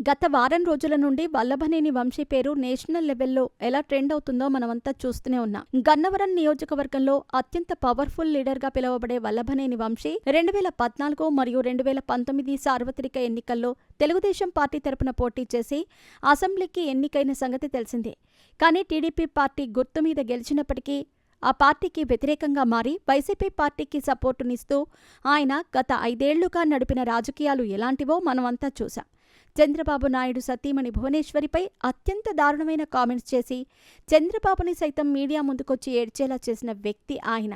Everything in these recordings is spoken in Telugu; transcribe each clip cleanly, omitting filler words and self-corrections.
గత వారం రోజుల నుండి వల్లభనేని వంశీ పేరు నేషనల్ లెవెల్లో ఎలా ట్రెండ్ అవుతుందో మనమంతా చూస్తూనే ఉన్నాం. గన్నవరం నియోజకవర్గంలో అత్యంత పవర్ఫుల్ లీడర్గా పిలువబడే వల్లభనేని వంశీ 2014 మరియు 2019 సార్వత్రిక ఎన్నికల్లో తెలుగుదేశం పార్టీ తరపున పోటీ చేసి అసెంబ్లీకి ఎన్నికైన సంగతి తెలిసిందే. కానీ టీడీపీ పార్టీ గుర్తు మీద గెలిచినప్పటికీ ఆ పార్టీకి వ్యతిరేకంగా మారి వైసీపీ పార్టీకి సపోర్టునిస్తూ ఆయన గత 5 ఏళ్లుగా నడిపిన రాజకీయాలు ఎలాంటివో మనమంతా చూశాం. చంద్రబాబు నాయుడు సతీమణి భువనేశ్వరిపై అత్యంత దారుణమైన కామెంట్స్ చేసి చంద్రబాబుని సైతం మీడియా ముందుకొచ్చి ఏడ్చేలా చేసిన వ్యక్తి ఆయన.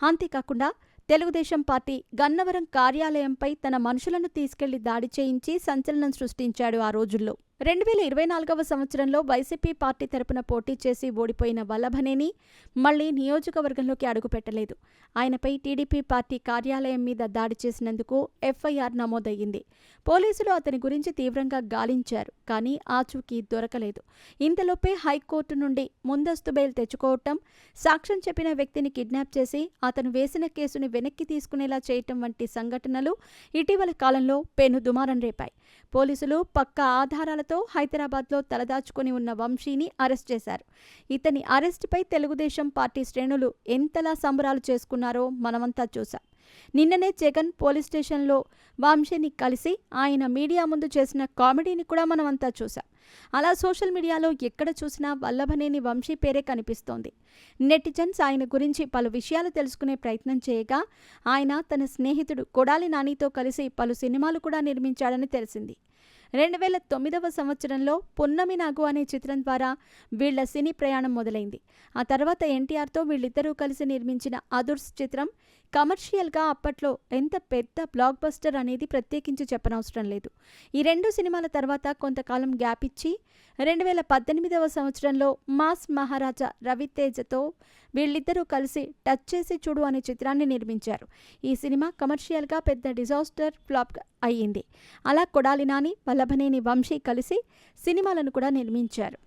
అంతేకాకుండా తెలుగుదేశం పార్టీ గన్నవరం కార్యాలయంపై తన మనుషులను తీసుకెళ్లి దాడి చేయించి సంచలనం సృష్టించాడు ఆ రోజుల్లో. 2024వ సంవత్సరంలో వైసీపీ పార్టీ తరపున పోటీ చేసి ఓడిపోయిన వల్లభనేని మళ్లీ నియోజకవర్గంలోకి అడుగుపెట్టలేదు. ఆయనపై టీడీపీ పార్టీ కార్యాలయం మీద దాడి చేసినందుకు ఎఫ్ఐఆర్ నమోదయ్యింది. పోలీసులు అతని గురించి తీవ్రంగా గాలించారు, కానీ ఆచూకీ దొరకలేదు. ఇంతలోపే హైకోర్టు నుండి ముందస్తు బెయిల్ తెచ్చుకోవటం, సాక్ష్యం చెప్పిన వ్యక్తిని కిడ్నాప్ చేసి అతను వేసిన కేసుని వెనక్కి తీసుకునేలా చేయటం వంటి సంఘటనలు ఇటీవల కాలంలో పెను దుమారం రేపాయి. పోలీసులు పక్కా ఆధారాలతో హైదరాబాద్లో తలదాచుకుని ఉన్న వంశీని అరెస్ట్ చేశారు. ఇతని అరెస్టుపై తెలుగుదేశం పార్టీ శ్రేణులు ఎంతలా సంబరాలు చేసుకున్నారో మనమంతా చూశాం. నిన్ననే జగన్ పోలీస్ స్టేషన్లో వంశీని కలిసి ఆయన మీడియా ముందు చేసిన కామెడీని కూడా మనమంతా చూశాం. అలా సోషల్ మీడియాలో ఎక్కడ చూసినా వల్లభనేని వంశీ పేరే కనిపిస్తోంది. నెటిజన్స్ ఆయన గురించి పలు విషయాలు తెలుసుకునే ప్రయత్నం చేయగా ఆయన తన స్నేహితుడు కొడాలి నానితో కలిసి పలు సినిమాలు కూడా నిర్మించాడని తెలిసింది. 2009వ సంవత్సరంలో పున్నమి నాగు అనే చిత్రం ద్వారా వీళ్ల సినీ ప్రయాణం మొదలైంది. ఆ తర్వాత ఎన్టీఆర్తో వీళ్ళిద్దరూ కలిసి నిర్మించిన అదుర్స్ చిత్రం కమర్షియల్గా అప్పట్లో ఎంత పెద్ద బ్లాక్ బస్టర్ అనేది ప్రత్యేకించి చెప్పనవసరం లేదు. ఈ 2 సినిమాల తర్వాత కొంతకాలం గ్యాప్ ఇచ్చి 2018వ సంవత్సరంలో మాస్ మహారాజా రవితేజతో వీళ్ళిద్దరూ కలిసి టచ్ చేసి చూడు అనే చిత్రాన్ని నిర్మించారు. ఈ సినిమా కమర్షియల్గా పెద్ద డిజాస్టర్ ఫ్లాప్ అయ్యింది. అలా కొడాలి నాని, వల్లభనేని వంశీ కలిసి సినిమాలను కూడా నిర్మించారు.